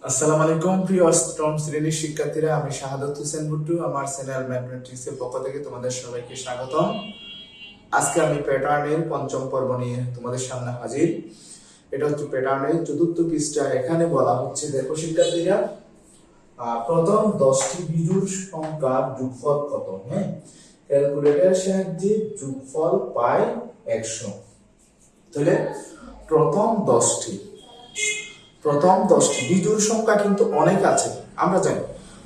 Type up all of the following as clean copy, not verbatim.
আসসালামু আলাইকুম প্রিয় অষ্টম শ্রেণীর শিক্ষার্থীরা, আমি শাহাদাত হোসেন বুট্টু। আমার চ্যানেল ম্যাথমেটিক্সের পক্ষ থেকে তোমাদের সবাইকে স্বাগতম। আজকে আমি প্যাটার্নের পঞ্চম পর্ব নিয়ে তোমাদের সামনে হাজির। এটা হচ্ছে প্যাটার্নের চতুর্থ পৃষ্ঠা। এখানে বলা হচ্ছে, দেখো শিক্ষার্থীরা, প্রথম 10টি বিজোড় সংখ্যার যোগফল কত? হ্যাঁ, ক্যালকুলেটরের সাহায্যে যোগফল পাই 100। তাহলে প্রথম 10টি বিজোড় সংখ্যা কিন্তু অনেক আছে, আমরা জানি।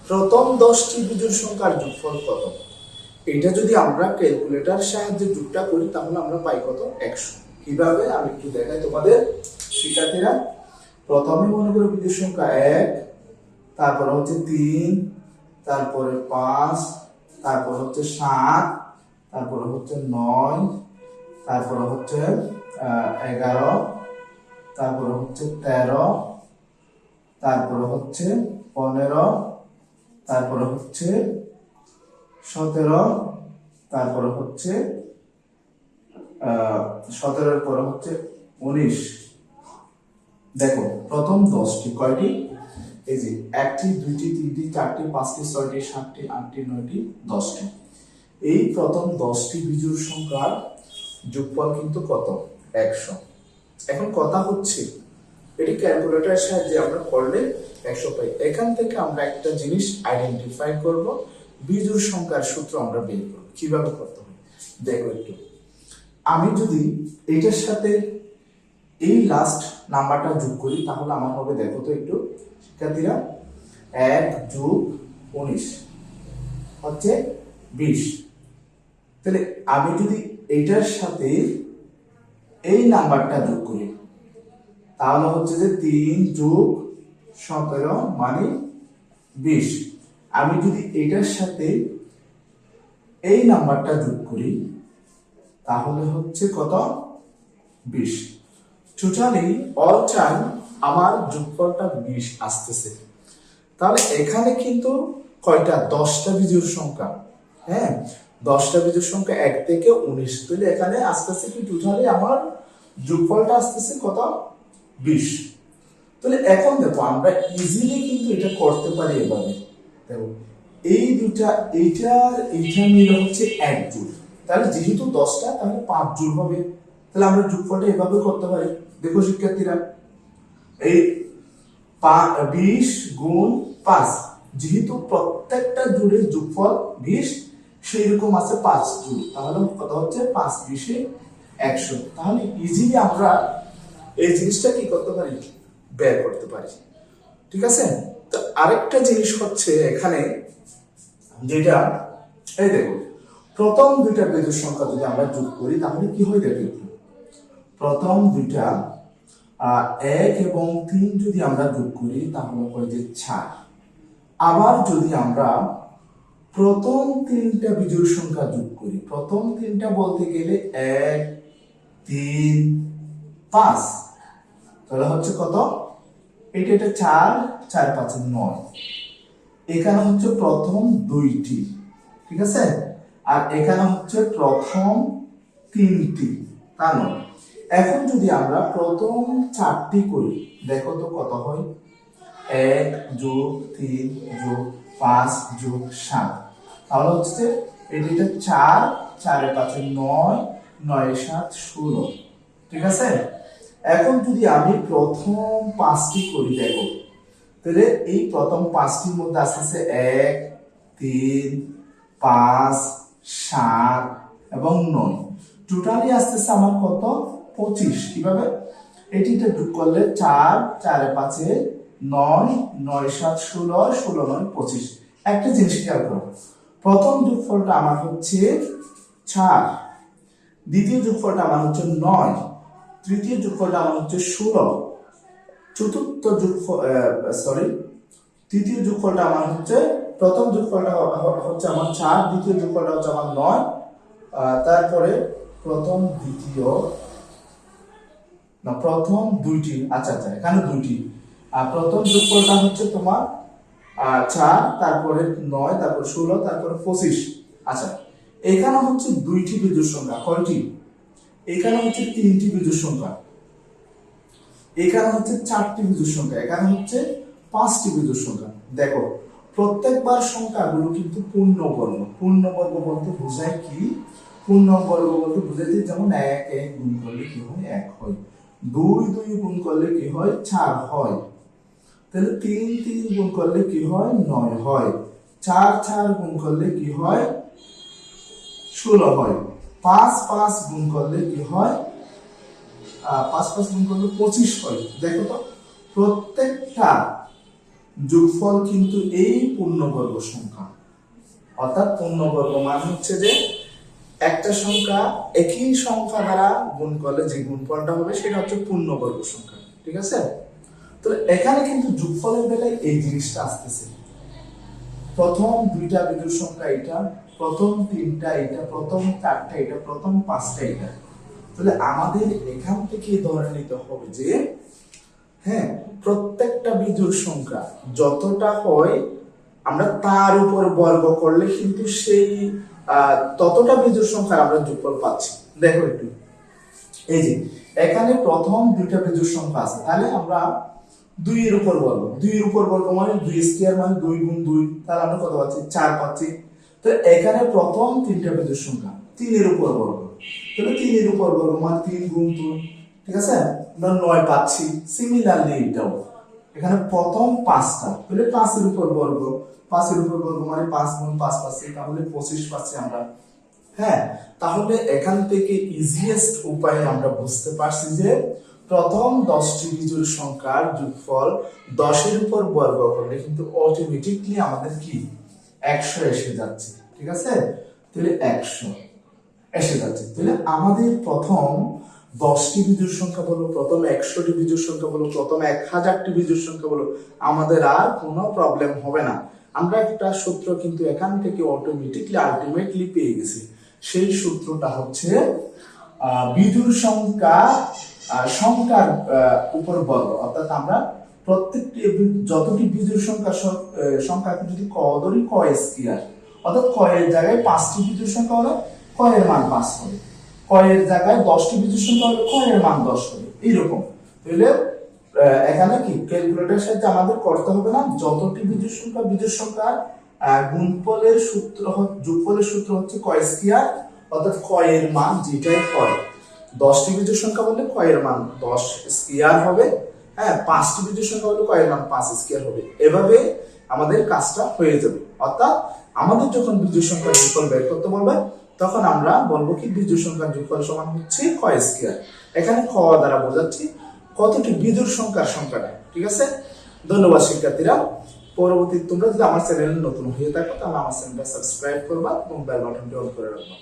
প্রথম 10টি বিজোড় সংখ্যার যোগফল কত? এটা যদি আমরা ক্যালকুলেটর সাহায্যে যোগটা করি তাহলে আমরা পাই কত? 100। কিভাবে আমি একটু দেখাই তোমাদের শিক্ষার্থীরা। প্রথমে মনে করো বিজোড় সংখ্যা 1, তারপরে হচ্ছে 3, তারপরে 5, তারপরে হচ্ছে 7, তারপরে হচ্ছে 9, তারপরে হচ্ছে 11, তারপরে হচ্ছে 13, তারপরে হচ্ছে 15, তারপরে হচ্ছে 17, তারপরে হচ্ছে 17-এর পরে হচ্ছে 19। দেখো প্রথম 10টি কয়টি? এই যে 1টি, 2টি, 3টি, 4টি, 5টি, 6টি, 7টি, 8টি, 9টি, 10টি। এই প্রথম 10টি বিজোড় সংখ্যার যোগফল কিন্তু কত? 100। এখন কথা হচ্ছে, এটি ক্যালকুলেটরের সাহায্যে আমরা করলে 100 পাই। এখান থেকে আমরা একটা জিনিস আইডেন্টিফাই করব, বিজোড় সংখ্যার সূত্র আমরা বের করব। কিভাবে করতে হয় দেখো একটু। আমি যদি এটার সাথে এই লাস্ট নাম্বারটা যোগ করি তাহলে আমার হবে, দেখো তো একটু শিক্ষার্থীরা, 1 + 19 হচ্ছে 20। তাহলে আমি যদি এইটার সাথে এই নাম্বারটা যোগ করি তাহলে হচ্ছে যে 3 + 17 মানে 20। আমি যদি এটার সাথে এই নাম্বারটা যোগ করি তাহলে হচ্ছে কত? 20। টোটালি অল টাইম আমার যোগফলটা 20 আসতেছে। তাহলে এখানে কিন্তু কয়টা? 10টা বিজোড় সংখ্যা। হ্যাঁ, 10টা বিজোড় সংখ্যা 1 থেকে 19। তাহলে এখানে আসতেছে কি, টোটালি আমার যোগফলটা আসতেছে কত? 20। তাহলে এখন দেখো আমরা ইজিলি কিন্তু এটা করতে পারি এভাবে। দেখো এই দুটা, এইটা মিলে হচ্ছে 1 জোড়। তাহলে যেহেতু 10টা, তাহলে 5 জোড় হবে। তাহলে আমরা যোগফলটা এভাবে করতে পারি। দেখো শিক্ষার্থীরা, এই 20 × 5, যেহেতু প্রত্যেকটা জোড়ের যোগফল 20, সেই রকম আছে 5 জোড়। তাহলে কত হচ্ছে? 5 × 20 = 100। তাহলে ইজিলি আমরা এই জিনিসটা কি করতে পারি? বের করতে পারি। ঠিক আছে? তো আরেকটা জিনিস হচ্ছে এখানে, যেটা এই দেখো, প্রথম দুইটা বিজোড় সংখ্যা যদি আমরা যোগ করি তাহলে কি হয় দেখো। প্রথম দুইটা 1 এবং 3 যদি আমরা যোগ করি তাহলে হয় যে 4। আবার যদি আমরা প্রথম 3টা বিজোড় সংখ্যা যোগ করি, প্রথম 3টা বলতে গেলে 1, 3, 5, তাহলে হচ্ছে কত? এটা 4, 4 × 5 = 9। এখানে হচ্ছে প্রথম 2টি, ঠিক আছে, আর এখানে হচ্ছে প্রথম 3টি, তা নয়। এখন যদি আমরা প্রথম 4টি করি, দেখো তো কত হয়? 1 + 3 + 5 + 7। তাহলে হচ্ছে এটা 4, 4 × 5 = 9, 9 × 7 = 16। ঠিক আছে? এখন যদি আমি প্রথম 5টি করি, দেখো তাহলে এই প্রথম 5টির মধ্যে আসছে 1, 3, 5, 7 এবং 9। টোটালি আসতেছে আমার কত? 25। কিভাবে? এটিতে যোগ করলে 4, 4 × 5 = 9, 9 × 7 = 16, 16 × 9 = 25। একটা জিনিস খেয়াল করো, প্রথম যোগফলটা আমার হচ্ছে 4, দ্বিতীয় যোগফলটা আমার হচ্ছে 9, তৃতীয় যোগফলটা আমার হচ্ছে 16, চতুর্থ যোগফল তৃতীয় যোগফলটা আমার হচ্ছে, প্রথম যোগফলটা হচ্ছে আমার 4, দ্বিতীয় যোগফলটা হচ্ছে আমার 9, তারপরে প্রথম দুইটি, আচ্ছা এখানে দুইটি, প্রথম যোগফলটা হচ্ছে তোমার 4, তারপরে 9, তারপর 16, তারপরে 25। আচ্ছা, এখানে হচ্ছে 2টি বিজোড় সংখ্যা। কয়টি? এখানে হচ্ছে 3টি বিজোড় সংখ্যা, এখানে হচ্ছে 4টি বিজোড় সংখ্যা, এখানে হচ্ছে 5টি বিজোড় সংখ্যা। দেখো প্রত্যেকবার সংখ্যাগুলো কিন্তু পূর্ণবর্গ। পূর্ণবর্গ বলতে বোঝায় কি? পূর্ণবর্গ বলতে বোঝায় যে যেমন 1 1 গুণ করলে কি হয়? 1 হয়। 2 2 গুণ করলে কি হয়? 4 হয়। তাহলে 3 3 গুণ করলে কি হয়? 9 হয়। 4 4 গুণ করলে কি হয়? 16 হয়। 5 5 গুণ করলে কি হয়? 5 5 গুণ করলে 25 হয়। দেখো তো প্রত্যেকটা যোগফল কিন্তু এই পূর্ণবর্গ সংখ্যা। অর্থাৎ পূর্ণবর্গ মানে হচ্ছে যে একটা সংখ্যা একই সংখ্যা দ্বারা গুণ করলে যে গুণফলটা হবে সেটা হচ্ছে পূর্ণবর্গ সংখ্যা। ঠিক আছে? তো এখানে কিন্তু যোগফলের বেলায় এই জিনিসটা আসতেছে। প্রথম 2টা বিজোড় সংখ্যা এটা, প্রথম 3টা এটা, প্রথম 4টা এটা, প্রথম 5টা এটা। তাহলে আমাদের এখান থেকে ধরে নিতে হবে যে হ্যাঁ, প্রত্যেকটা বিজোড় সংখ্যা যতটা হয় আমরা তার উপর বর্গ করলে কিন্তু সেই ততটা বিজোড় সংখ্যা আমরা যোগফল পাচ্ছি। দেখো একটু, এই যে এখানে প্রথম 2টা বিজোড় সংখ্যা আছে, তাহলে আমরা 2 এর উপর বর্গ, 2 এর উপর বর্গ মানে 2 স্কয়ার মানে 2 গুণ 2, তাহলে আমরা কত পাচ্ছি? 4 পাচ্ছি। তো এখানে প্রথম 3টা বিজোড় সংখ্যা 3 এর উপর বর্গ, তাহলে 3 এর উপর বর্গ মানে 3 গুণ 2, ঠিক আছে? আমরা 9 পাচ্ছি। সিমিলারলি এটাও এখানে প্রথম 5টা, তাহলে 5 এর উপর বর্গ, 5 এর উপর বর্গ মানে 5 গুণ 5 পাচ্ছি, তাহলে 25 পাচ্ছি আমরা। হ্যাঁ, তাহলে এখান থেকে ইজিয়েস্ট উপায়ে আমরা বুঝতে পারছি যে প্রথম 10টি বিজোড় সংখ্যার যোগফল 10 এর উপর বর্গ করলে কিন্তু অটোমেটিকলি আমাদের কি 100 এসে যাচ্ছে। ঠিক আছে? তাহলে 100 এসে যাচ্ছে। তাহলে আমাদের প্রথম 10টি বিজোড় সংখ্যা বলো, প্রথম 100টি বিজোড় সংখ্যা বলো, প্রথম 1000টি বিজোড় সংখ্যা বলো, আমাদের আর কোনো প্রবলেম হবে না। আমরা একটা সূত্র কিন্তু এখান থেকে অটোমেটিকলি আলটিমেটলি পেয়ে গেছি। সেই সূত্রটা হচ্ছে বিজোড় সংখ্যা সংখ্যার উপর বর্গ। অর্থাৎ আমরা প্রত্যেকটি যতটি বিজোড় সংখ্যাকে যদি ক ধরি, ক স্কয়ার, অর্থাৎ ক এর জায়গায় 5টি বিজোড় সংখ্যা হলে ক এর মান 5 হবে, ক এর জায়গায় 10টি বিজোড় সংখ্যা হলে ক এর মান 10 হবে, এইরকম। তাহলে এখানে কি ক্যালকুলেটরের সাহায্যে আমাদের করতে হবে না, যতটি বিজোড় সংখ্যার গুণফলের সূত্র যোগফলের সূত্র হচ্ছে ক স্কয়ার, অর্থাৎ ক এর মান যেটাই হয়, 10টি বিজোড় সংখ্যা বললে ক এর মান 10 স্কয়ার হবে। হ্যাঁ, 5টি বিজোড় সংখ্যা হলে ক এর মান 5 স্কয়ার হবে। এভাবে আমাদের কাজটা হয়ে যাবে। অর্থাৎ আমাদের যখন বিজোড় সংখ্যার যোগফল বের করতে বলবে তখন আমরা বলবো কি বিজোড় সংখ্যার যোগফল সমান হচ্ছে ক স্কয়ার। এখানে ক দ্বারা বোঝাচ্ছি কতটি বিজোড় সংখ্যার সংখ্যাটা। ঠিক আছে? ধন্যবাদ শিক্ষার্থীরা। পরবর্তী তোমরা যদি আমার চ্যানেলে নতুন হয়ে থাকো তাহলে আমার চ্যানেলটা সাবস্ক্রাইব করবা এবং বেল বাটনটি অন করে রাখবা।